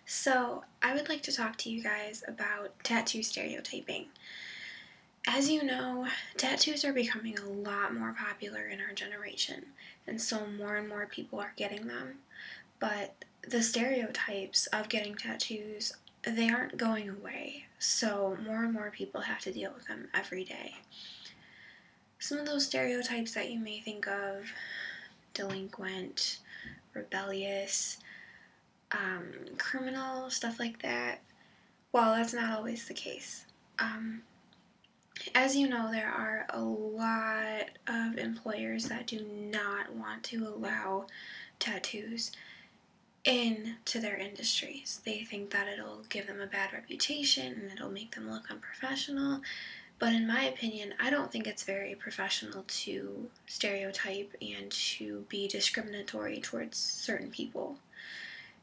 So, I would like to talk to you guys about tattoo stereotyping. As you know, tattoos are becoming a lot more popular in our generation, and so more and more people are getting them. But the stereotypes of getting tattoos, they aren't going away, so more and more people have to deal with them every day. Some of those stereotypes that you may think of: delinquent, rebellious, criminal, stuff like that. Well, that's not always the case. As you know, there are a lot of employers that do not want to allow tattoos into their industries. They think that it'll give them a bad reputation and it'll make them look unprofessional. But in my opinion, I don't think it's very professional to stereotype and to be discriminatory towards certain people,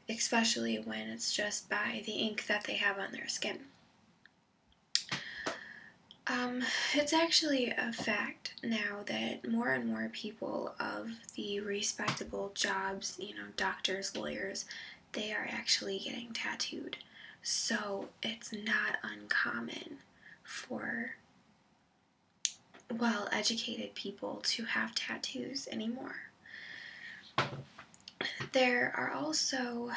especially when it's just by the ink that they have on their skin. It's actually a fact now that more and more people of the respectable jobs, doctors, lawyers, they are actually getting tattooed. So it's not uncommon for well-educated people to have tattoos anymore. There are also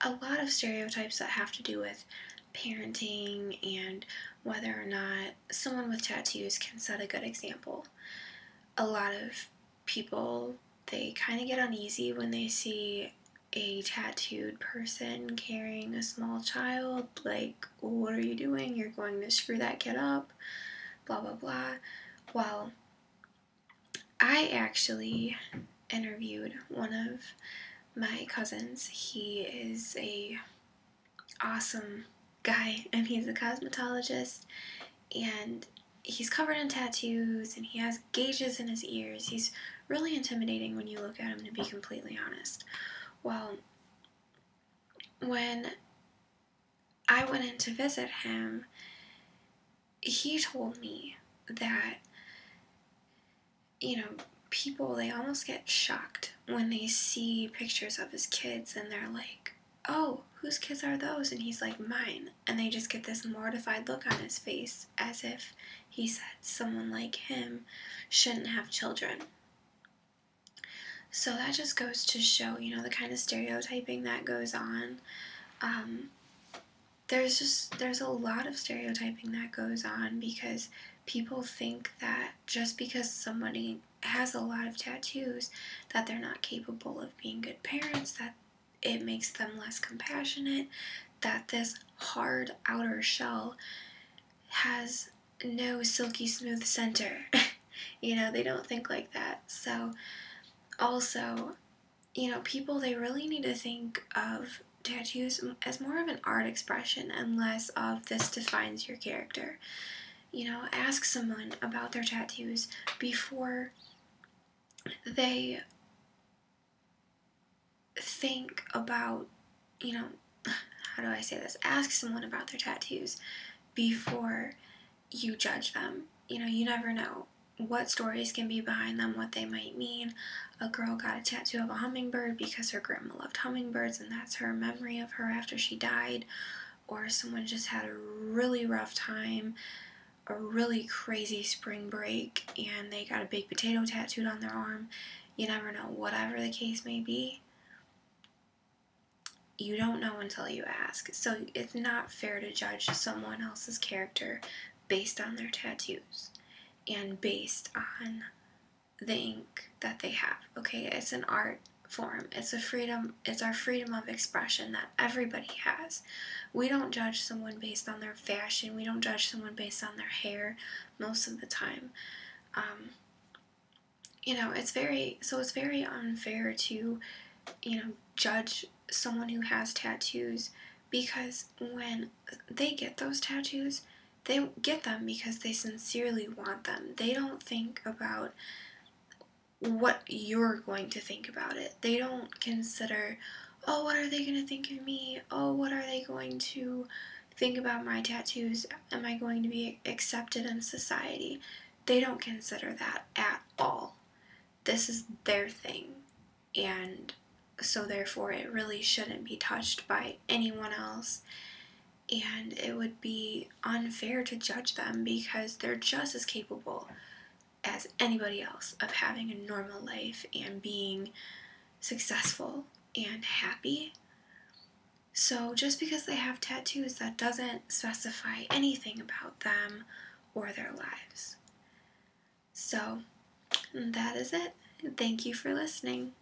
a lot of stereotypes that have to do with parenting and whether or not someone with tattoos can set a good example. A lot of people, they kind of get uneasy when they see a tattooed person carrying a small child, like, what are you doing? You're going to screw that kid up, blah, blah, blah. Well, I actually interviewed one of my cousins. He is a awesome guy, and he's a cosmetologist, and he's covered in tattoos, and he has gauges in his ears. He's really intimidating when you look at him, to be completely honest. Well, when I went in to visit him, he told me that, people, they almost get shocked when they see pictures of his kids, and they're like, oh, whose kids are those? And he's like, mine. And they just get this mortified look on his face, as if he said someone like him shouldn't have children. So that just goes to show, the kind of stereotyping that goes on. There's a lot of stereotyping that goes on because people think that just because somebody has a lot of tattoos that they're not capable of being good parents, that it makes them less compassionate, that this hard outer shell has no silky smooth center. They don't think like that. So also, people, they really need to think of tattoos as more of an art expression and less of this defines your character. Ask someone about their tattoos before they think about, how do I say this? Ask someone about their tattoos before you judge them. You never know what stories can be behind them, what they might mean. A girl got a tattoo of a hummingbird because her grandma loved hummingbirds and that's her memory of her after she died. Or someone just had a really rough time, a really crazy spring break, and they got a big potato tattooed on their arm. You never know. Whatever the case may be, you don't know until you ask. So it's not fair to judge someone else's character based on their tattoos and based on the ink that they have. Okay, it's an art form. It's our freedom of expression that everybody has. We don't judge someone based on their fashion. We don't judge someone based on their hair most of the time. It's very unfair to, judge someone who has tattoos, because when they get those tattoos, they get them because they sincerely want them. They don't think about what you're going to think about it. They don't consider, oh, what are they going to think of me? Oh, what are they going to think about my tattoos? Am I going to be accepted in society? They don't consider that at all. This is their thing. And so therefore it really shouldn't be touched by anyone else. And it would be unfair to judge them because they're just as capable as anybody else of having a normal life and being successful and happy. So just because they have tattoos, that doesn't specify anything about them or their lives. So that is it. Thank you for listening.